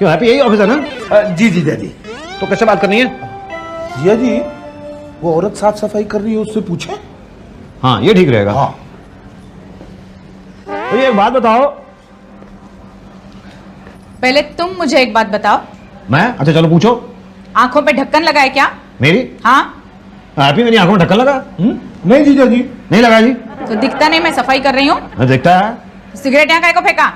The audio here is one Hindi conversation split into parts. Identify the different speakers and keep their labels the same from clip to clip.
Speaker 1: क्यों हैप्पी यही ऑफिस है ना?
Speaker 2: जी जीजा जी।
Speaker 1: तो कैसे बात करनी है?
Speaker 2: जीजा जी वो औरत साफ सफाई कर रही है, उससे पूछे।
Speaker 1: हाँ ये ठीक रहेगा।
Speaker 2: हाँ।
Speaker 1: तो ये एक बात बताओ।
Speaker 3: पहले तुम मुझे एक बात बताओ।
Speaker 1: मैं? अच्छा चलो पूछो।
Speaker 3: आंखों पे ढक्कन लगा है क्या?
Speaker 1: मेरी?
Speaker 3: हाँ।
Speaker 1: हैप्पी मेरी आंखों में ढक्कन लगा?
Speaker 2: नहीं जीजा जी।
Speaker 1: नहीं लगा जी।
Speaker 3: तो दिखता नहीं मैं सफाई कर रही हूँ?
Speaker 1: दिखता है।
Speaker 3: सिगरेट यहाँ काय को फेंका?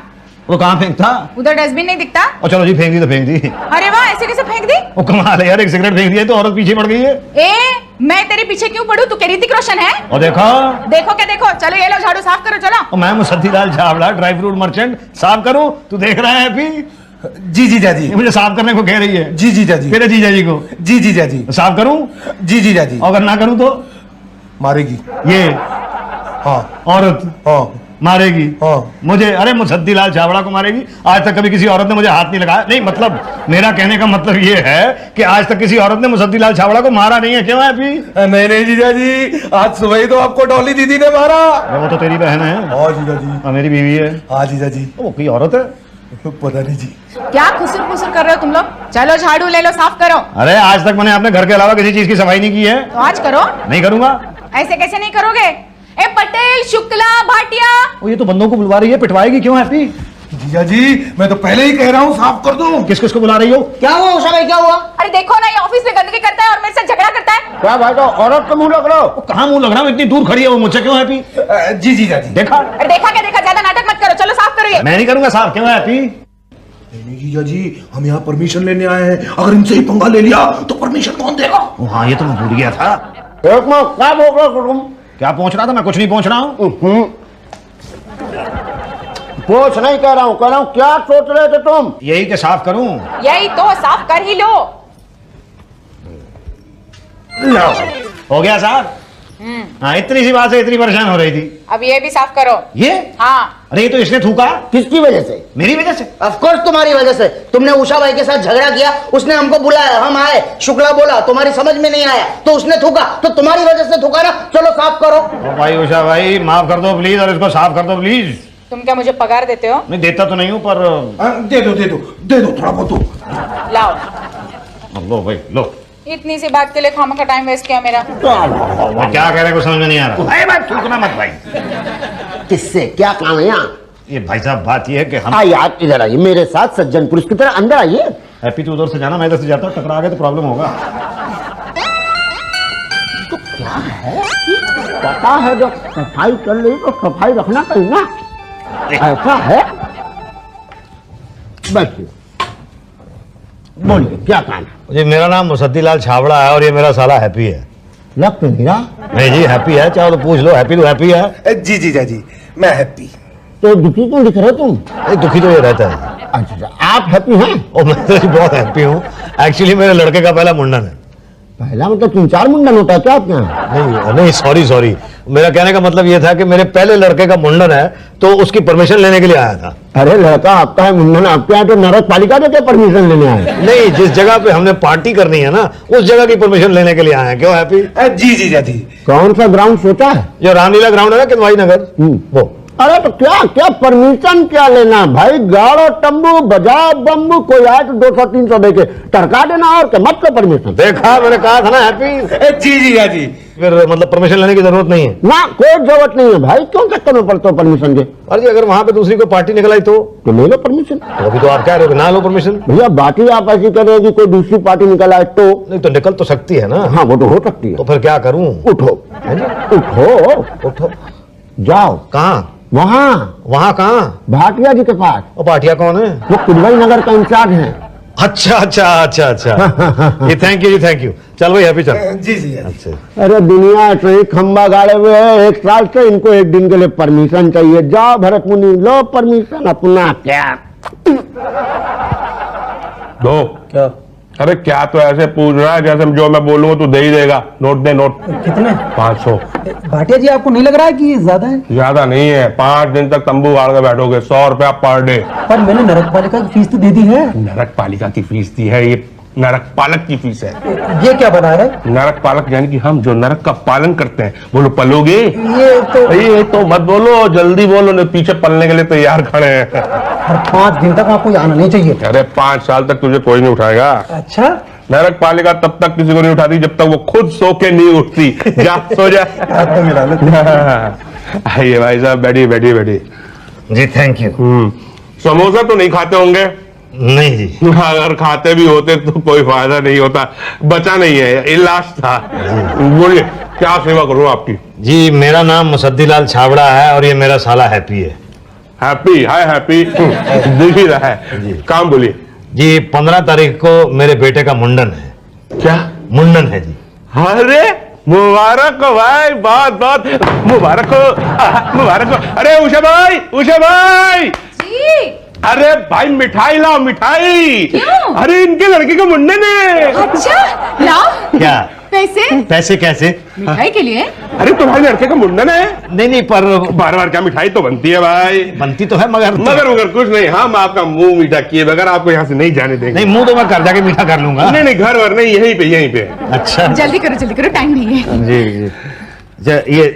Speaker 1: वो कहाँ फेंकता?
Speaker 3: उधर डस्टबिन नहीं दिखता?
Speaker 1: और चलो जी फेंक दी तो फेंक दी।
Speaker 3: अरे वाह, ऐसे कैसे फेंक दी?
Speaker 1: वो कमाल है यार, एक सिगरेट फेंक दिया तो औरत पीछे पड़ गई है।
Speaker 3: मैं तेरे पीछे क्यों पड़ू? तू क्या ऋतिक रोशन है?
Speaker 1: और देखो
Speaker 3: क्या देखो? चलो ये लो झाड़ू साफ करो चलो।
Speaker 1: और मैं Musaddilal Chhabra dry fruit merchant साफ करूं? तू देख रहा है हैप्पी?
Speaker 2: जी जीजा जी।
Speaker 1: मुझे साफ करने को कह रही है।
Speaker 2: जी जीजा जी।
Speaker 1: मेरे जीजा जी को।
Speaker 2: जी जीजा जी।
Speaker 1: साफ करूं?
Speaker 2: जी जीजा जी।
Speaker 1: अगर ना करूं तो
Speaker 2: मारेगी।
Speaker 1: ये
Speaker 2: हाँ।
Speaker 1: औरत
Speaker 2: हाँ।
Speaker 1: मारेगी।
Speaker 2: हाँ।
Speaker 1: मुझे? अरे मुसद्दीलाल छाबड़ा को मारेगी? आज तक कभी किसी औरत ने मुझे हाथ नहीं लगाया। नहीं मतलब मेरा कहने का मतलब ये है कि आज तक किसी औरत ने मुसद्दीलाल छाबड़ा को मारा नहीं है। क्यों है अभी?
Speaker 2: नहीं नहीं जीजा जी, आज सुबह ही तो आपको डॉली दीदी ने मारा।
Speaker 1: वो तो तेरी बहन है।
Speaker 2: हाँ जीजा जी।
Speaker 1: हाँ मेरी बीवी है।
Speaker 2: हाँ जीजा जी।
Speaker 1: वो कोई औरत है?
Speaker 2: पता नहीं जी।
Speaker 3: क्या खुसुर फुसुर कर रहे हो तुम लोग? चलो झाड़ू ले लो, साफ करो।
Speaker 1: अरे आज तक मैंने अपने घर के अलावा किसी चीज की सफाई नहीं की है।
Speaker 3: तो आज करो।
Speaker 1: नहीं करूंगा।
Speaker 3: ऐसे कैसे नहीं करोगे? ए पटेल, शुक्ला, भाटिया।
Speaker 1: वो ये तो बंदों को बुलवा रही है, पिटवाएगी। क्यों हैप्पी?
Speaker 2: जीजा जी मैं तो पहले ही कह रहा हूँ साफ कर दो।
Speaker 1: किस किस को बुला रही हो?
Speaker 4: क्या हुआ उषा भाई, क्या हुआ?
Speaker 3: अरे देखो ना, ये ऑफिस में गंदगी करता है और मेरे साथ झगड़ा करता है।
Speaker 4: क्या भाई, तो औरत का मुंह लग रहा हो?
Speaker 1: कहाँ मुंह लग रहा हूँ? इतनी दूर खड़ी है वो मुझसे। क्यों हैप्पी?
Speaker 2: जी जीजा जी।
Speaker 1: देखा?
Speaker 3: अरे देखा क्या देखा? ज्यादा नाटक मत करो, चलो साफ करो ये।
Speaker 1: मैं नहीं करूंगा साफ। क्यों हैप्पी?
Speaker 2: नहीं जीजा जी, हम यहाँ परमिशन लेने आए हैं, अगर इनसे ही पंगा ले लिया तो परमिशन कौन देगा?
Speaker 1: हाँ ये तो मैं भूल गया था।
Speaker 4: एक मिनट, क्या बोल रहे हो तुम?
Speaker 1: क्या पहुंच रहा था? मैं कुछ नहीं पहुंच रहा हूँ।
Speaker 4: कुछ नहीं कह रहा हूँ, कह रहा हूँ क्या सोच रहे थे तुम?
Speaker 1: यही के साफ करूं?
Speaker 3: यही तो, साफ कर ही लो।
Speaker 1: हो गया साफ? हाँ इतनी सी बात से इतनी परेशान हो रही थी।
Speaker 3: अब ये भी साफ करो।
Speaker 1: ये?
Speaker 3: हाँ।
Speaker 1: अरे ये तो इसने थूका।
Speaker 4: किसकी वजह से?
Speaker 1: मेरी वजह से।
Speaker 4: ऑफ कोर्स तुम्हारी वजह से। तुमने उषा भाई के साथ झगड़ा किया, उसने हमको बुलाया, हम आए, शुक्ला बोला, तुम्हारी समझ में नहीं आया तो उसने थूका, तो तुम्हारी वजह से थूका ना। चलो साफ करो।
Speaker 1: भाई उषा भाई माफ कर दो प्लीज, और इसको साफ कर दो प्लीज।
Speaker 3: तुम क्या मुझे पगार देते हो?
Speaker 1: मैं देता तो नहीं हूँ पर
Speaker 2: दे दो दे दो दे दो, थोड़ा बहुत दो।
Speaker 3: लाओ।
Speaker 1: लो भाई लो।
Speaker 3: इतनी सी बात के लिए खामा का टाइम वेस्ट किया मेरा।
Speaker 1: मैं क्या कह रहे को समझ में नहीं आ रहा। अरे भाई थूकना मत भाई।
Speaker 4: किससे क्या काम है यहाँ?
Speaker 1: ये भाई साहब बात ये है कि हम
Speaker 4: आइए आप इधर आइए, मेरे साथ सज्जन पुरुष की तरह अंदर आइए।
Speaker 1: हैप्पी तू उधर से जाना, मैं इधर से जाता हूँ। टकरा गए तो प्रॉब्लम होगा।
Speaker 4: तो क्या है? पता है जब सफाई कर ली तो सफाई रखना चाहिए ना, ऐसा है। बैठिए, बोलिए क्या काम है?
Speaker 1: जी मेरा नाम मुसद्दीलाल छाबड़ा है और ये मेरा साला हैप्पी है।
Speaker 4: लग तो मेरा
Speaker 1: नहीं जी हैप्पी है, चाहो तो पूछ लो। हैप्पी तो हैप्पी है।
Speaker 2: जी जीजा जी मैं हैप्पी।
Speaker 4: तो दुखी क्यों दिख रहे हो तुम?
Speaker 1: दुखी तो ये रहता है।
Speaker 4: अच्छा आप हैप्पी हैं?
Speaker 1: और मैं तो बहुत हैप्पी हूँ। एक्चुअली मेरे लड़के का पहला मुंडन है।
Speaker 4: पहला मतलब 3-4 मुंडन होता है क्या आपके यहाँ?
Speaker 1: नहीं नहीं सॉरी, मेरा कहने का मतलब ये था कि मेरे पहले लड़के का मुंडन है तो उसकी परमिशन लेने के लिए आया था।
Speaker 4: अरे लड़का आपका है, मुंडन आपके यहाँ, तो नरक पालिका से क्या परमिशन लेने आए?
Speaker 1: नहीं, जिस जगह पे हमने पार्टी करनी है ना उस जगह की परमिशन लेने के लिए आए हैं। क्यों हैप्पी?
Speaker 2: जी जीजा जी।
Speaker 4: कौन सा ग्राउंड सोचा है?
Speaker 1: जो रामलीला ग्राउंड है ना किदवाई नगर, वो।
Speaker 4: अरे तो क्या क्या परमिशन क्या लेना भाई? गाड़ो तंबू बजाओ बम्बू, कोई आए तो 200-300 देके टरका देना, और क्या मतलब परमिशन?
Speaker 1: देखा, मैंने कहा था ना हैप्पी।
Speaker 2: जी जीजा जी।
Speaker 1: फिर मतलब परमिशन लेने की जरूरत नहीं है
Speaker 4: ना, कोई जरूरत नहीं है भाई, क्यों चक्कर में पड़ते हो परमिशन के?
Speaker 1: अरे जी अगर वहां पे दूसरी कोई पार्टी निकल आई तो
Speaker 4: ले लो परमिशन।
Speaker 1: तो अभी तो आप कह रहे हो ना लो परमिशन।
Speaker 4: भैया बाकी आप ऐसी कर रहे हो कि कोई दूसरी पार्टी निकल आए तो?
Speaker 1: नहीं तो निकल तो सकती है ना।
Speaker 4: हाँ वो तो हो सकती है।
Speaker 1: तो फिर क्या करूं?
Speaker 4: उठो
Speaker 1: उठो।
Speaker 4: जाओ।
Speaker 1: कहाँ?
Speaker 4: वहाँ
Speaker 1: कहाँ?
Speaker 4: भाटिया जी के पास।
Speaker 1: वो पाटिया कौन है?
Speaker 4: वो किदवाई नगर का इंचार्ज है।
Speaker 1: अच्छा। ये थैंक यू। चल भाई हैप्पी चल।
Speaker 2: जी जीजा।
Speaker 1: अच्छा
Speaker 4: अरे दुनिया से ही खंबा गाड़े हुए है 1 साल से, इनको 1 दिन के लिए परमिशन चाहिए। जाओ भरत मुनि लो परमिशन अपना। क्या
Speaker 5: दो
Speaker 2: क्या?
Speaker 5: अरे क्या तो ऐसे पूछ रहा है जैसे जो मैं बोलूंगा तू दे ही देगा। नोट दे, नोट।
Speaker 6: कितने?
Speaker 5: 500।
Speaker 6: भाटिया जी आपको नहीं लग रहा है कि ये ज्यादा है?
Speaker 5: ज्यादा नहीं है, 5 दिन तक तंबू गाड़ के बैठोगे, 100 रुपया पर डे।
Speaker 6: पर मैंने नरक पालिका की फीस तो दे दी है।
Speaker 5: नरक पालिका की फीस दी है, ये नरक पालक की फीस है।
Speaker 6: ये क्या बना है?
Speaker 5: नरक पालक यानी कि हम जो नरक का पालन करते हैं। बोलो पलोगे?
Speaker 6: ये तो
Speaker 5: मत बोलो, जल्दी बोलो, नहीं पीछे पलने के लिए तैयार खड़े हैं।
Speaker 6: और 5 दिन तक वहाँ कोई आना नहीं चाहिए था।
Speaker 5: अरे 5 साल तक तुझे कोई नहीं उठाएगा।
Speaker 6: अच्छा,
Speaker 5: नरक पालिका तब तक किसी को नहीं उठाती जब तक वो खुद सो के नहीं उठती। जा सो जा।
Speaker 6: तो मिला लो।
Speaker 5: आइए भाई साहब, बैठिए बैठिए बैठिए।
Speaker 1: जी थैंक यू।
Speaker 5: समोसा तो नहीं खाते होंगे?
Speaker 1: नहीं जी।
Speaker 5: अगर खाते भी होते तो कोई फायदा नहीं होता, बचा नहीं है, इलाज था। बोलिए क्या सेवा करूं आपकी?
Speaker 1: जी मेरा नाम मुसद्दीलाल छाबड़ा है और ये मेरा साला हैप्पी है।
Speaker 5: Happy, hi happy. दिख ही रहा है। काम बोलिए।
Speaker 1: जी 15 तारीख को मेरे बेटे का मुंडन है।
Speaker 5: क्या
Speaker 1: मुंडन है जी।
Speaker 5: अरे मुबारक हो भाई, बहुत बहुत मुबारक हो, मुबारक हो। अरे उषा भाई, उषा भाई,
Speaker 3: जी
Speaker 5: अरे भाई मिठाई लाओ, मिठाई।
Speaker 3: क्यों?
Speaker 5: अरे इनके लड़के का मुंडन है।
Speaker 3: अच्छा लाओ।
Speaker 1: क्या
Speaker 3: पैसे
Speaker 1: पैसे कैसे?
Speaker 3: मिठाई के लिए?
Speaker 5: अरे तुम्हारे लड़के का मुंडन है?
Speaker 1: नहीं पर
Speaker 5: बार बार क्या मिठाई तो बनती है भाई।
Speaker 1: बनती तो है मगर
Speaker 5: मगर कुछ नहीं, हम आपका मुंह मीठा किए बगैर आपको यहाँ से नहीं जाने देंगे।
Speaker 1: नहीं, मुंह तो मैं कर जाके मीठा कर लूंगा।
Speaker 5: नहीं घर वर नहीं, यहीं पे यहीं पे।
Speaker 1: अच्छा
Speaker 3: जल्दी करो टाइम नहीं है।
Speaker 1: जी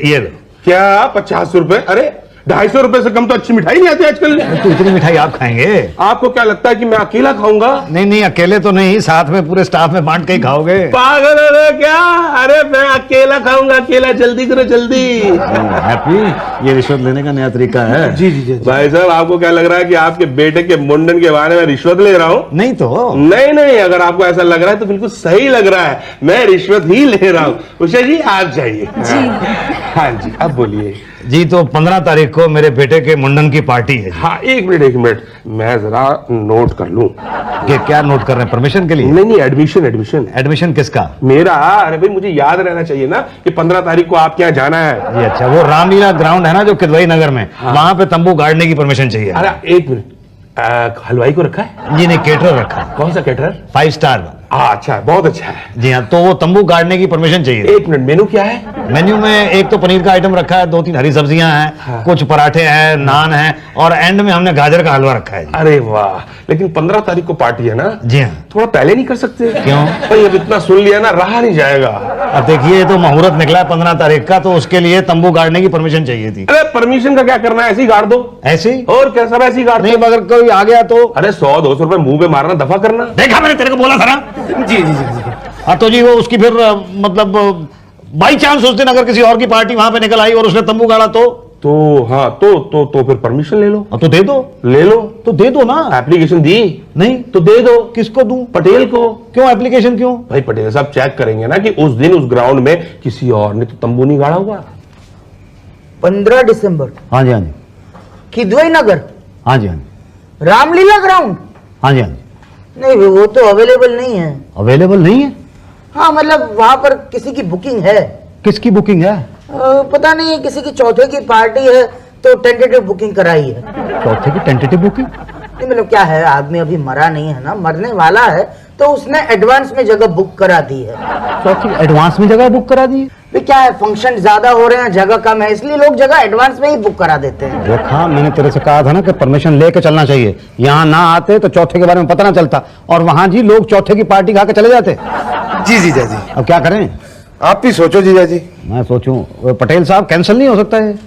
Speaker 1: ये लो।
Speaker 5: क्या 50 रुपए? अरे 250 रुपए से कम तो अच्छी मिठाई नहीं आती आजकल।
Speaker 1: तो इतनी मिठाई आप खाएंगे?
Speaker 5: आपको क्या लगता है कि मैं अकेला खाऊंगा?
Speaker 1: नहीं अकेले तो नहीं, साथ में पूरे स्टाफ में बांट के ही खाओगे।
Speaker 5: पागल हो गए क्या? अरे मैं अकेला खाऊंगा, अकेला। जल्दी करो जल्दी।
Speaker 1: हैप्पी, ये रिश्वत लेने का नया तरीका है।
Speaker 6: जी।
Speaker 5: भाई साहब आपको क्या लग रहा है कि आपके बेटे के मुंडन के बारे में रिश्वत ले रहा हूँ?
Speaker 1: नहीं तो
Speaker 5: नहीं, अगर आपको ऐसा लग रहा है तो बिल्कुल सही लग रहा है, मैं रिश्वत ही ले रहा हूँ। उषा जी आप जाइए। हाँ जी अब बोलिए।
Speaker 1: जी तो 15 तारीख को मेरे बेटे के मुंडन की पार्टी है।
Speaker 5: हाँ एक मिनट, मैं जरा नोट कर लूं।
Speaker 1: क्या नोट कर रहे हैं? परमिशन के लिए?
Speaker 5: नहीं एडमिशन।
Speaker 1: एडमिशन किसका?
Speaker 5: मेरा। अरे भाई मुझे याद रहना चाहिए ना कि 15 तारीख को आपके यहाँ जाना है।
Speaker 1: जी अच्छा, वो रामलीला ग्राउंड है ना जो किदवई नगर में, वहां पे तंबू गाड़ने की परमिशन चाहिए।
Speaker 5: अरे एक मिनट, हलवाई को रखा है?
Speaker 1: जी नहीं, केटरर रखा है।
Speaker 5: कौन सा कैटरर?
Speaker 1: 5 स्टार।
Speaker 5: अच्छा है, बहुत अच्छा है।
Speaker 1: जी हाँ, तो वो तंबू गाड़ने की परमिशन चाहिए।
Speaker 5: एक मिनट, मेनू क्या है?
Speaker 1: मेन्यू में एक तो पनीर का आइटम रखा है, 2-3 हरी सब्जियां हैं,
Speaker 5: हाँ।
Speaker 1: कुछ पराठे हैं, नान है, और एंड में हमने गाजर का हलवा रखा है जी।
Speaker 5: अरे वाह, लेकिन 15 तारीख को पार्टी है ना?
Speaker 1: जी हाँ।
Speaker 5: थोड़ा पहले नहीं कर सकते?
Speaker 1: क्यों?
Speaker 5: भाई अब इतना सुन लिया ना, रहा नहीं जाएगा।
Speaker 1: अब देखिए, ये तो मुहूर्त निकला है 15 तारीख का, तो उसके लिए तंबू गाड़ने की परमिशन चाहिए थी।
Speaker 5: अरे परमिशन का क्या करना है, ऐसे ही गाड़ दो।
Speaker 1: ऐसे ही?
Speaker 5: और क्या, सब ऐसे ही गाड़
Speaker 1: नहीं, मगर कोई आ गया तो?
Speaker 5: अरे 100-200 रुपए मुंह पे मारना, दफा करना।
Speaker 1: देखा, मैंने तेरे को बोला था ना।
Speaker 6: जी।
Speaker 1: हाँ तो जी वो उसकी फिर मतलब बाई चांस उस दिन अगर किसी और की पार्टी वहां पे निकल आई और उसने तंबू गाड़ा तो
Speaker 5: हाँ तो फिर परमिशन ले लो।
Speaker 1: तो दे दो।
Speaker 5: ले लो
Speaker 1: तो दे दो ना।
Speaker 5: एप्लीकेशन दी?
Speaker 1: नहीं
Speaker 5: तो दे दो।
Speaker 1: किसको दूं?
Speaker 5: पटेल को।
Speaker 1: क्यों एप्लीकेशन क्यों?
Speaker 5: भाई पटेल साहब चेक करेंगे ना कि उस दिन उस ग्राउंड में किसी और ने तो तंबू नहीं गाड़ा होगा।
Speaker 4: 15 दिसंबर
Speaker 1: हाँ जी
Speaker 4: किदवई नगर,
Speaker 1: हाँ जी
Speaker 4: रामलीला ग्राउंड।
Speaker 1: हाँ जी
Speaker 4: नहीं वो तो अवेलेबल नहीं है।
Speaker 1: अवेलेबल नहीं है?
Speaker 4: हाँ मतलब वहां पर किसी की बुकिंग है।
Speaker 1: किसकी बुकिंग है?
Speaker 4: पता नहीं, किसी की चौथे की पार्टी है तो टेंटेटिव बुकिंग कराई है।
Speaker 1: चौथे की टेंटेटिव बुकिंग?
Speaker 4: नहीं मतलब क्या है, आदमी अभी मरा नहीं है ना, मरने वाला है, तो उसने एडवांस में जगह बुक करा दी है।
Speaker 1: चौथी एडवांस में जगह बुक करा दी?
Speaker 4: भी क्या है, फंक्शन ज्यादा हो रहे हैं, जगह कम है, इसलिए लोग जगह एडवांस में ही बुक करा देते हैं।
Speaker 1: देखा, मैंने तेरे से कहा था ना कि परमिशन लेके चलना चाहिए। यहाँ ना आते तो चौथे के बारे में पता ना चलता, और वहां जी लोग चौथे की पार्टी खा के चले जाते।
Speaker 2: जी जीजा जी,
Speaker 1: अब क्या करें?
Speaker 2: आप भी सोचो जीजा जी।
Speaker 1: मैं सोचूं, पटेल साहब कैंसिल नहीं हो सकता है?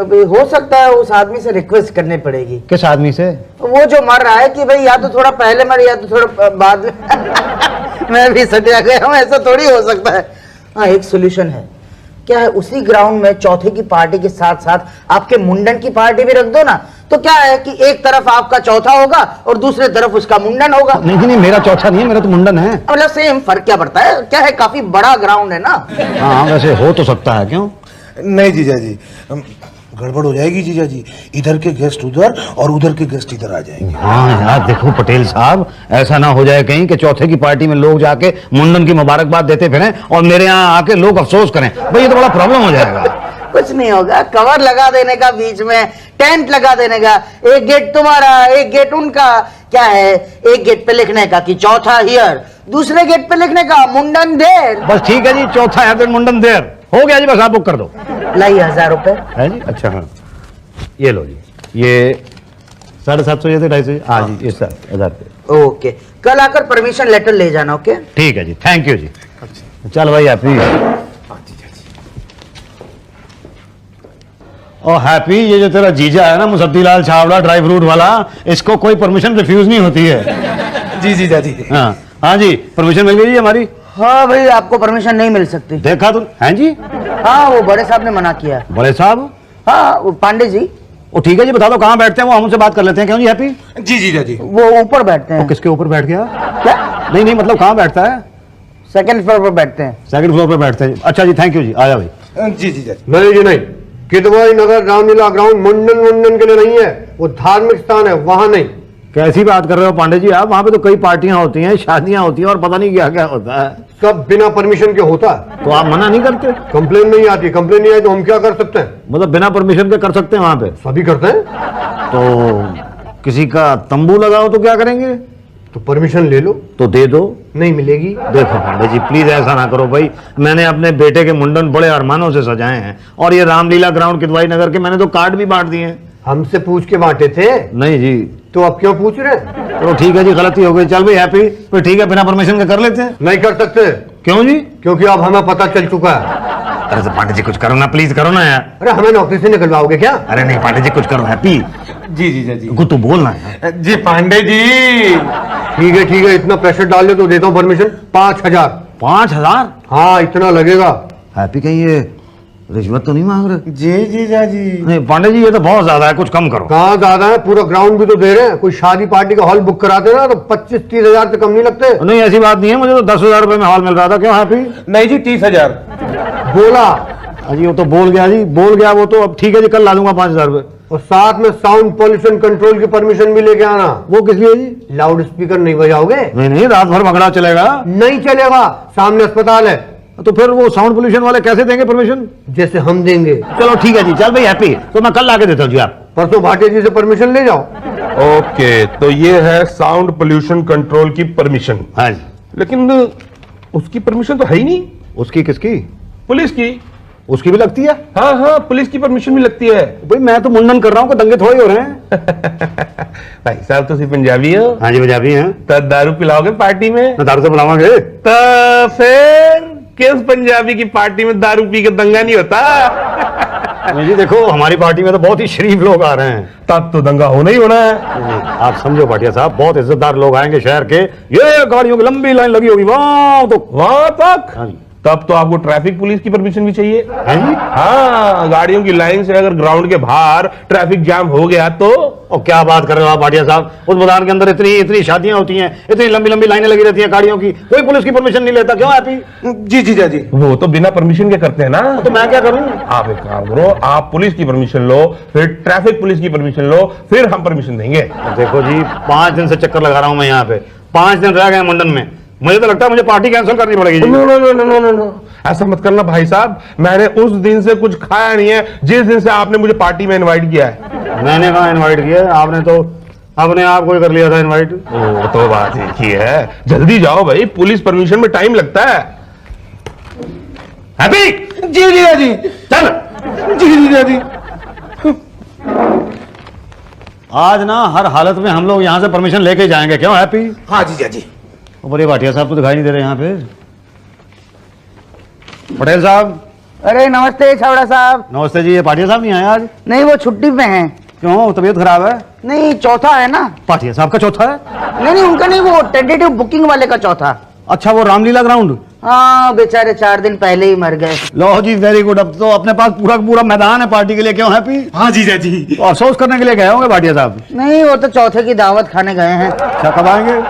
Speaker 4: भी हो सकता है, उस आदमी से रिक्वेस्ट करनी पड़ेगी।
Speaker 1: किस आदमी से?
Speaker 4: वो जो मर रहा है कि भाई या तो थोड़ा पहले मर या तो थोड़ा बाद में। मैं भी सटिया गया हूँ, ऐसा थोड़ी हो सकता है। हाँ एक सोल्यूशन है, क्या है, उसी ग्राउंड में चौथे की पार्टी के साथ साथ आपके मुंडन की पार्टी भी रख दो ना, तो क्या है कि एक तरफ आपका चौथा होगा और दूसरे तरफ उसका मुंडन होगा।
Speaker 1: नहीं, मेरा चौथा नहीं है, मेरा तो मुंडन है।
Speaker 4: मतलब सेम, फर्क क्या पड़ता है, क्या है, काफी बड़ा ग्राउंड है ना।
Speaker 1: हाँ वैसे हो तो सकता है, क्यों?
Speaker 2: नहीं जीजा जी, गड़बड़ हो जाएगी जीजा जी, इधर के गेस्ट उधर और उधर के गेस्ट इधर आ जाएंगे।
Speaker 1: हाँ यार देखो पटेल साहब, ऐसा ना हो जाए कहीं कि चौथे की पार्टी में लोग जाके मुंडन की मुबारकबाद देते फिरें और मेरे यहाँ आके लोग अफसोस करें, भाई ये तो बड़ा प्रॉब्लम हो जाएगा।
Speaker 4: कुछ नहीं होगा, कवर लगा देने का, बीच में टेंट लगा देने का, एक गेट तुम्हारा एक गेट उनका। क्या है, एक गेट पे लिखने का कि चौथा हियर, दूसरे गेट पे लिखने का मुंडन देर।
Speaker 1: बस ठीक है जी, चौथा है तो मुंडन देर हो गया जी, बस आप बुक कर दो।
Speaker 4: लाई 1000 रुपए
Speaker 1: है जी? अच्छा हाँ, ये लो जी, ये 750 ये थे, 250। हाँ जी, ये 1000 रुपये।
Speaker 4: ओके, कल आकर परमिशन लेटर ले जाना। ओके
Speaker 1: ठीक है जी, थैंक यू जी। चल भाई आप ओ हैप्पी, ये जो तेरा जीजा है ना मुसद्दीलाल छावड़ा ड्राई फ्रूट वाला, इसको कोई परमिशन रिफ्यूज नहीं होती है।
Speaker 2: जी जीजा जी।
Speaker 1: हाँ हाँ जी, परमिशन मिल गई जी हमारी।
Speaker 4: हाँ भाई, आपको परमिशन नहीं मिल सकती।
Speaker 1: देखा तुम? हैं जी?
Speaker 4: हाँ, वो बड़े साहब ने मना किया है।
Speaker 1: बड़े साहब?
Speaker 4: हाँ, वो पांडे जी।
Speaker 1: ओ ठीक है जी, बता दो कहाँ बैठते हैं, वो हमसे बात कर लेते हैं। क्यों जी हैप्पी?
Speaker 2: जी जीजा जी।
Speaker 4: वो ऊपर बैठते
Speaker 1: वो
Speaker 4: हैं।
Speaker 1: किसके ऊपर बैठ गया?
Speaker 4: क्या?
Speaker 1: नहीं नहीं, मतलब कहाँ बैठता है?
Speaker 4: सेकंड फ्लोर पर बैठते हैं।
Speaker 1: सेकंड फ्लोर पे बैठते हैं। अच्छा जी, थैंक यू जी, आया भाई।
Speaker 2: जी जीजा जी।
Speaker 7: नहीं जी नहीं, किदवाई नगर रामलीला ग्राउंड मुंडन के लिए नहीं है, वो धार्मिक स्थान है, वहां नहीं।
Speaker 1: कैसी बात कर रहे हो पांडे जी आप? वहाँ पे तो कई पार्टियां होती हैं, शादियां होती हैं और पता नहीं क्या क्या होता है।
Speaker 7: सब बिना परमिशन के होता है।
Speaker 1: तो आप मना नहीं करते?
Speaker 7: कंप्लेन नहीं आती, कंप्लेन नहीं आई तो हम क्या कर सकते हैं?
Speaker 1: मतलब बिना परमिशन के कर सकते हैं वहाँ पे?
Speaker 7: सभी करते हैं।
Speaker 1: तो किसी का तंबू लगाओ तो क्या करेंगे?
Speaker 7: तो परमिशन ले लो।
Speaker 1: तो दे दो।
Speaker 7: नहीं मिलेगी।
Speaker 1: देखो पांडे जी प्लीज ऐसा ना करो भाई, मैंने अपने बेटे के मुंडन बड़े अरमानों से सजाए हैं, और ये रामलीला ग्राउंड किदवाई नगर के मैंने तो कार्ड भी बांट दिए हैं।
Speaker 7: हमसे पूछ के बांटे थे।
Speaker 1: नहीं जी।
Speaker 7: तो अब क्यों पूछ रहे हैं?
Speaker 1: तो ठीक है जी, गलती हो गई। चल भाई हैप्पी, तो ठीक है बिना परमिशन के कर लेते हैं।
Speaker 7: नहीं कर सकते।
Speaker 1: क्यों जी?
Speaker 7: क्योंकि अब हमें पता चल चुका है।
Speaker 1: अरे तो पांडे जी कुछ करो ना, प्लीज करो ना यार।
Speaker 7: अरे हमें नौकरी से निकलवाओगे क्या?
Speaker 1: अरे नहीं पांडे जी कुछ करो हैप्पी।
Speaker 2: जी जीजा जी।
Speaker 1: तू बोलना है।
Speaker 2: जी पांडे जी।
Speaker 7: ठीक है, इतना प्रेशर डाल ले तो देता हूँ परमिशन। 5,000।
Speaker 1: 5,000?
Speaker 7: हाँ, इतना लगेगा।
Speaker 1: हैप्पी कहीं ये रिश्वत तो नहीं मांग रहे?
Speaker 2: जी जीजा जी।
Speaker 1: नहीं पांडे जी, ये तो बहुत ज्यादा है, कुछ कम करो।
Speaker 7: कहाँ ज्यादा है, पूरा ग्राउंड भी तो दे रहे हैं। कोई शादी पार्टी का हॉल बुक कराते ना तो 25-30 हजार से कम नहीं लगते।
Speaker 1: नहीं ऐसी बात नहीं है, मुझे तो 10,000 रुपए में हॉल मिल रहा था। क्यों हैप्पी?
Speaker 2: नहीं जी 30,000।
Speaker 7: बोला।
Speaker 1: अजी वो तो बोल गया जी, बोल गया वो तो। अब ठीक है जी, कल ला दूंगा 5,000 रुपए।
Speaker 7: और साथ में साउंड पॉल्यूशन कंट्रोल की परमिशन भी लेके आना।
Speaker 1: वो किस लिए जी?
Speaker 7: लाउड स्पीकर नहीं बजाओगे?
Speaker 1: नहीं नहीं, रात भर भगड़ा चलेगा।
Speaker 7: नहीं चलेगा, सामने अस्पताल है।
Speaker 1: तो फिर वो साउंड पोल्यूशन वाले कैसे देंगे परमिशन?
Speaker 7: जैसे हम देंगे।
Speaker 1: चलो ठीक है जी, चल भाई हैप्पी, तो मैं कल लाके देता हूँ जी। आप
Speaker 7: परसों भाटिया जी से परमिशन ले जाओ।
Speaker 5: ओके, तो ये है साउंड पोल्यूशन कंट्रोल की परमिशन।
Speaker 1: हाँ जी।
Speaker 5: लेकिन उसकी परमिशन तो है ही नहीं।
Speaker 1: उसकी किसकी?
Speaker 5: पुलिस की।
Speaker 1: उसकी भी लगती है?
Speaker 5: हाँ हाँ, पुलिस की परमिशन भी लगती है।
Speaker 1: भाई मैं तो मुंडन कर रहा हूँ, कोई दंगे थोड़े हो रहे हैं।
Speaker 5: भाई साहब तुम पंजाबी हो?
Speaker 1: हाँ जी पंजाबी हैं।
Speaker 5: तो दारू पिलाओगे पार्टी में?
Speaker 1: मैं दारू से बुलावांगे।
Speaker 5: तो फिर किस पंजाबी की पार्टी में दारू पी के दंगा नहीं होता?
Speaker 1: जी देखो, हमारी पार्टी में तो बहुत ही शरीफ लोग आ रहे हैं।
Speaker 5: तब तो दंगा होना ही होना है।
Speaker 1: नहीं, आप समझो भाटिया साहब, बहुत इज्जतदार लोग आएंगे शहर के। ये गाड़ियों की लंबी लाइन लगी होगी वहां तो।
Speaker 5: वहां तक?
Speaker 1: हाँ जी।
Speaker 5: तब तो आपको ट्रैफिक पुलिस की परमिशन भी चाहिए।
Speaker 1: हैं जी?
Speaker 5: हाँ, गाड़ियों की लाइन से अगर ग्राउंड के बाहर ट्रैफिक जाम हो गया तो?
Speaker 1: और क्या बात कर रहे हो आप भाटिया साहब? उस मैदान के अंदर इतनी शादियां होती हैं, इतनी लंबी लंबी लाइनें लगी रहती हैं गाड़ियों की, कोई पुलिस की परमिशन नहीं लेता। क्यों हैप्पी?
Speaker 2: जी जीजा जी।
Speaker 5: वो तो बिना परमिशन के करते हैं ना।
Speaker 1: तो मैं क्या करूं?
Speaker 5: आप एक काम करो, आप पुलिस की परमिशन लो, फिर ट्रैफिक पुलिस की परमिशन लो, फिर हम परमिशन देंगे।
Speaker 1: देखो जी, 5 दिन से चक्कर लगा रहा हूं मैं यहाँ पे, 5 दिन रह गए मुंडन में। मुझे तो लगता है मुझे पार्टी कैंसिल करनी पड़ेगी जी।
Speaker 5: No no no no no no, ऐसा मत करना भाई साहब। मैंने उस दिन से कुछ खाया नहीं है जिस दिन से आपने मुझे पार्टी में इनवाइट किया है।
Speaker 1: मैंने कहा इनवाइट किया? आपने तो अपने आप को ही कर लिया था इनवाइट।
Speaker 5: वो तो बात एक ही है। जल्दी जाओ भाई, पुलिस परमिशन में टाइम लगता है।
Speaker 1: हैप्पी
Speaker 2: जी जीजा जी।
Speaker 1: चल।
Speaker 2: जी जीजा जी।
Speaker 1: आज ना हर हालत में हम लोग यहाँ से परमिशन लेके जाएंगे। क्यों हैप्पी?
Speaker 2: हाँ जीजा जी।
Speaker 1: बड़े भाटिया साहब तो दिखाई नहीं दे रहे यहाँ पे। पटेल साहब।
Speaker 4: अरे नमस्ते छावड़ा साहब।
Speaker 1: नमस्ते जी। ये भाटिया साहब नहीं आए आज?
Speaker 4: नहीं, वो छुट्टी पे हैं।
Speaker 1: क्यों, तबीयत खराब है?
Speaker 4: नहीं, चौथा है ना।
Speaker 1: भाटिया साहब का चौथा है?
Speaker 4: नहीं, उनका नहीं, वो टेंटेटिव बुकिंग वाले का चौथा।
Speaker 1: अच्छा, वो रामलीला ग्राउंड।
Speaker 4: हाँ, बेचारे 4 दिन पहले ही मर गए।
Speaker 1: लो जी, वेरी गुड। अब तो अपने पास पूरा पूरा मैदान है पार्टी के लिए। क्यों हैप्पी?
Speaker 2: हाँ जीजा जी।
Speaker 1: तो अफसोस करने के लिए गए होंगे भाटिया साहब।
Speaker 4: नहीं, वो तो चौथे की दावत खाने गए हैं।
Speaker 1: अच्छा, कब आएंगे?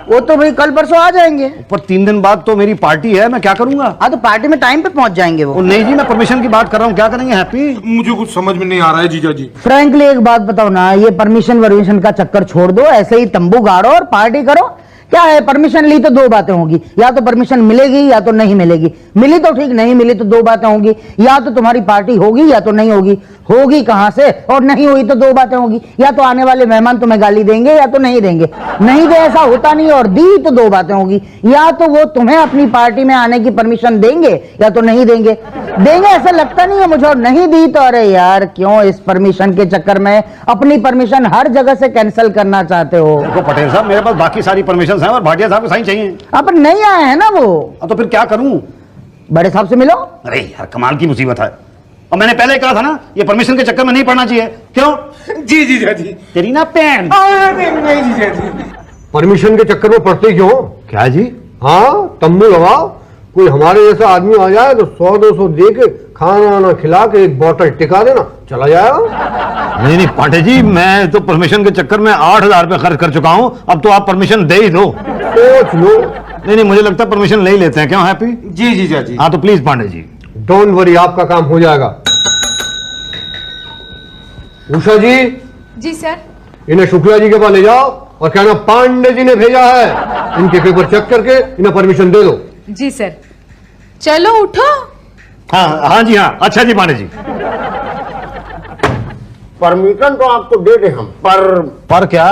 Speaker 4: वो तो भाई कल परसों आ जाएंगे।
Speaker 1: पर 3 दिन बाद तो मेरी पार्टी है, मैं क्या करूंगा?
Speaker 4: हाँ, तो पार्टी में टाइम पे पहुंच जाएंगे वो।
Speaker 1: नहीं जी, मैं परमिशन की बात कर रहा हूँ। क्या करेंगे हैप्पी?
Speaker 2: मुझे कुछ समझ में नहीं आ रहा है जीजा जी।
Speaker 4: फ्रैंकली एक बात बताओ ना, ये परमिशन वर्मिशन का चक्कर छोड़ दो, ऐसे ही तंबू गाड़ो और पार्टी करो। क्या है, परमिशन ली तो 2 बातें होंगी, या तो परमिशन मिलेगी या तो नहीं मिलेगी। मिली तो ठीक, नहीं मिली तो 2 बातें होंगी, या तो तुम्हारी पार्टी होगी या तो नहीं होगी। होगी कहां से, और नहीं हुई तो 2 बातें होंगी, या तो आने वाले मेहमान तुम्हें गाली देंगे या तो नहीं देंगे। नहीं दे, ऐसा होता नहीं, और दी तो 2 बातें होंगी, या तो वो तुम्हें अपनी पार्टी में आने की परमिशन देंगे या तो नहीं देंगे। देंगे ऐसा लगता नहीं है मुझे, और नहीं दी तो अरे यार क्यों इस परमिशन के चक्कर में अपनी परमिशन हर जगह से कैंसिल करना चाहते हो।
Speaker 1: देखो पटेल साहब, मेरे पास बाकी सारी परमिशन हैं और भाटिया साहब को साइन चाहिए।
Speaker 4: अब नहीं आए हैं ना वो।
Speaker 1: तो फिर क्या करूं?
Speaker 4: बड़े साहब से मिलो।
Speaker 1: अरे यार, कमाल की मुसीबत है। और मैंने पहले ही कहा था ना, ये परमिशन के चक्कर में नहीं पड़ना चाहिए। क्यों?
Speaker 7: जी जीजा जी।
Speaker 1: तेरी ना पैन।
Speaker 7: नहीं जीजा जी। परमिशन के चक्कर में पड़ते क्यों?
Speaker 1: क्या जी?
Speaker 7: हाँ, तंबू लगाओ, कोई हमारे जैसा आदमी आ जाए तो 100-200 दे के खाना वाना खिला के एक बोतल टिका देना, चला जाएगा।
Speaker 1: नहीं पांडे जी, मैं तो परमिशन के चक्कर में 8,000 रुपए खर्च कर चुका हूं, अब तो आप परमिशन दे ही दो।
Speaker 7: सोच लो।
Speaker 1: नहीं, मुझे लगता है परमिशन ले ही लेते हैं। क्यों हैप्पी?
Speaker 7: जी जीजा जी।
Speaker 1: हाँ तो please Pandey ji.
Speaker 7: Don't worry, आपका काम हो जाएगा। उषा जी,
Speaker 3: जी सर।
Speaker 7: इन्हें शुक्ला जी के पास ले जाओ और कहना पांडे जी ने भेजा है, इनके पेपर चेक करके इन्हें परमिशन दे दो।
Speaker 3: जी सर। चलो उठो।
Speaker 1: हाँ जी, हाँ। अच्छा जी पांडे जी।
Speaker 8: परमिशन तो आपको दे दे हम,
Speaker 1: पर क्या?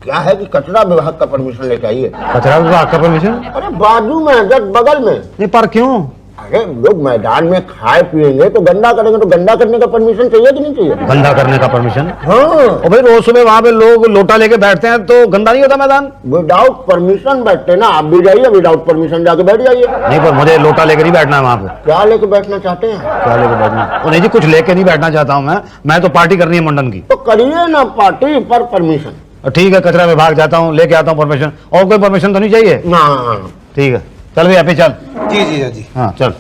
Speaker 8: क्या है कि कचरा विभाग का परमिशन लेके आइए।
Speaker 1: कचरा विभाग का परमिशन?
Speaker 8: अरे बाजू में, जस्ट बगल में।
Speaker 1: नहीं, पर क्यों?
Speaker 8: अरे लोग मैदान में खाए पिएंगे तो गंदा करेंगे, तो गंदा करने का परमिशन चाहिए कि नहीं चाहिए?
Speaker 1: गंदा करने का परमिशन?
Speaker 8: हाँ।
Speaker 1: और भाई रोज सुबह वहां पे लोग लोटा लेके बैठते हैं तो गंदा नहीं होता मैदान?
Speaker 8: विदाउट परमिशन बैठते ना, आप भी जाइए विदाउट परमिशन जाके बैठ जाइए।
Speaker 1: नहीं, पर मुझे लोटा लेकर नहीं बैठना है वहां पे।
Speaker 8: क्या लेके बैठना चाहते हैं?
Speaker 1: क्या लेके बैठना? नहीं जी, कुछ लेके नहीं बैठना चाहता हूँ मैं तो पार्टी करनी है मुंडन की।
Speaker 8: तो करिए ना पार्टी, पर परमिशन।
Speaker 1: ठीक है, कचरा विभाग जाता हूँ, लेके आता हूँ परमिशन। और कोई परमिशन तो नहीं चाहिए?
Speaker 8: ना।
Speaker 1: ठीक है, चल भाई हैप्पी, चल।
Speaker 2: जी जीजा जी।
Speaker 1: हाँ चल,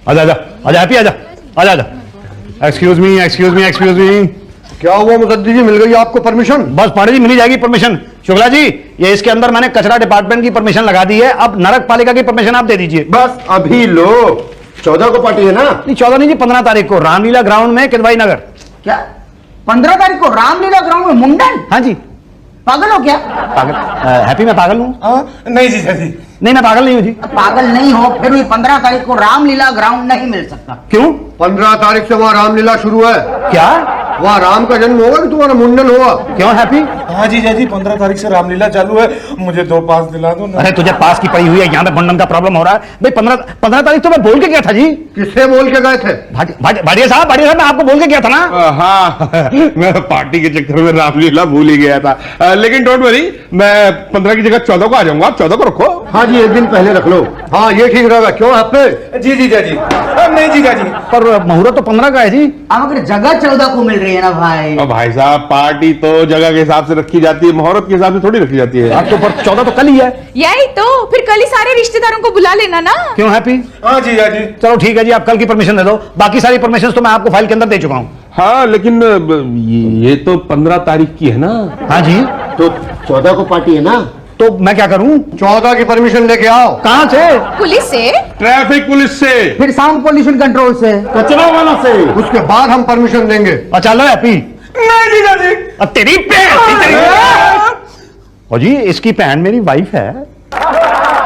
Speaker 1: आजा आजा आजा हैप्पी, आजा आजा आजा। Excuse me.
Speaker 7: क्या हुआ मुसद्दी जी, मिल गई आपको परमिशन?
Speaker 1: बस पांडे जी, मिल जाएगी परमिशन। शुक्ला जी, ये इसके अंदर मैंने कचरा डिपार्टमेंट की परमिशन लगा दी है, अब नरक पालिका की परमिशन आप दे दीजिए।
Speaker 8: बस अभी लो। 14 को पार्टी है ना?
Speaker 1: नहीं 14 नहीं जी, 15 तारीख को रामलीला ग्राउंड में किदवाई नगर।
Speaker 4: क्या 15 तारीख को रामलीला ग्राउंड में मुंडन?
Speaker 1: हाँ जी।
Speaker 4: पागल हो क्या?
Speaker 1: पागल? हैप्पी मैं पागल हूँ?
Speaker 2: नहीं जीजा जी।
Speaker 1: नहीं, मैं पागल नहीं हूँ जी।
Speaker 4: पागल नहीं हो फिर भी 15 तारीख को रामलीला ग्राउंड नहीं मिल सकता।
Speaker 1: क्यों?
Speaker 7: 15 तारीख से वहाँ रामलीला शुरू है।
Speaker 1: क्या?
Speaker 7: वहाँ राम का जन्म होगा कि तुम्हारा मुंडन होगा?
Speaker 1: क्यों हैप्पी?
Speaker 2: हाँ जीजा जी, 15 तारीख से रामलीला चालू है, मुझे 2 पास दिला दो ना।
Speaker 1: अरे तुझे पास की पड़ी हुई है, यहाँ पे मुंडन का प्रॉब्लम हो रहा है भाई। 15 तारीख तो मैं बोल के गया था जी।
Speaker 7: किससे बोल के गए थे?
Speaker 1: भाटिया साहब मैं आपको बोल के गया था ना।
Speaker 5: हाँ मैं पार्टी के चक्कर में रामलीला भूल ही गया था, लेकिन डोंट वरी, मैं 15 की जगह 14 को आ जाऊंगा। आप 14 को रखो।
Speaker 8: हाँ जी, एक दिन पहले रख लो।
Speaker 7: हाँ ये ठीक रहेगा। क्यों आपने?
Speaker 2: जी जीजा जी। नहीं जीजा जी।
Speaker 1: पर मुहूर्त तो 15 का है जी।
Speaker 4: मगर जगह 14 को मिल रही है ना भाई।
Speaker 5: अब भाई साहब, पार्टी तो जगह के हिसाब से रखी जाती है, मुहूर्त के हिसाब से थोड़ी रखी जाती है।
Speaker 1: अब तो पर 14 तो कल ही है।
Speaker 3: यही तो, फिर कल ही सारे रिश्तेदारों को बुला लेना ना।
Speaker 1: क्यों हैप्पी?
Speaker 2: हाँ जीजा जी।
Speaker 1: चलो ठीक है जी, आप कल की परमिशन दे दो, बाकी सारी परमिशन तो मैं आपको फाइल के अंदर दे चुका हूँ।
Speaker 5: हाँ लेकिन ये तो 15 तारीख की है ना?
Speaker 1: हाँ जी।
Speaker 8: तो 14 को पार्टी है ना?
Speaker 1: तो मैं क्या करूँ?
Speaker 7: 14 की परमिशन लेके आओ।
Speaker 1: कहाँ से?
Speaker 3: पुलिस से?
Speaker 5: ट्रैफिक पुलिस से।
Speaker 4: फिर साउंड पोल्यूशन कंट्रोल से।
Speaker 8: कचरा वाला से।
Speaker 7: उसके बाद हम परमिशन देंगे।
Speaker 1: अच्छा लो हैप्पी।
Speaker 2: नहीं जीजा जी।
Speaker 1: अब तेरी और जी इसकी बहन मेरी वाइफ है।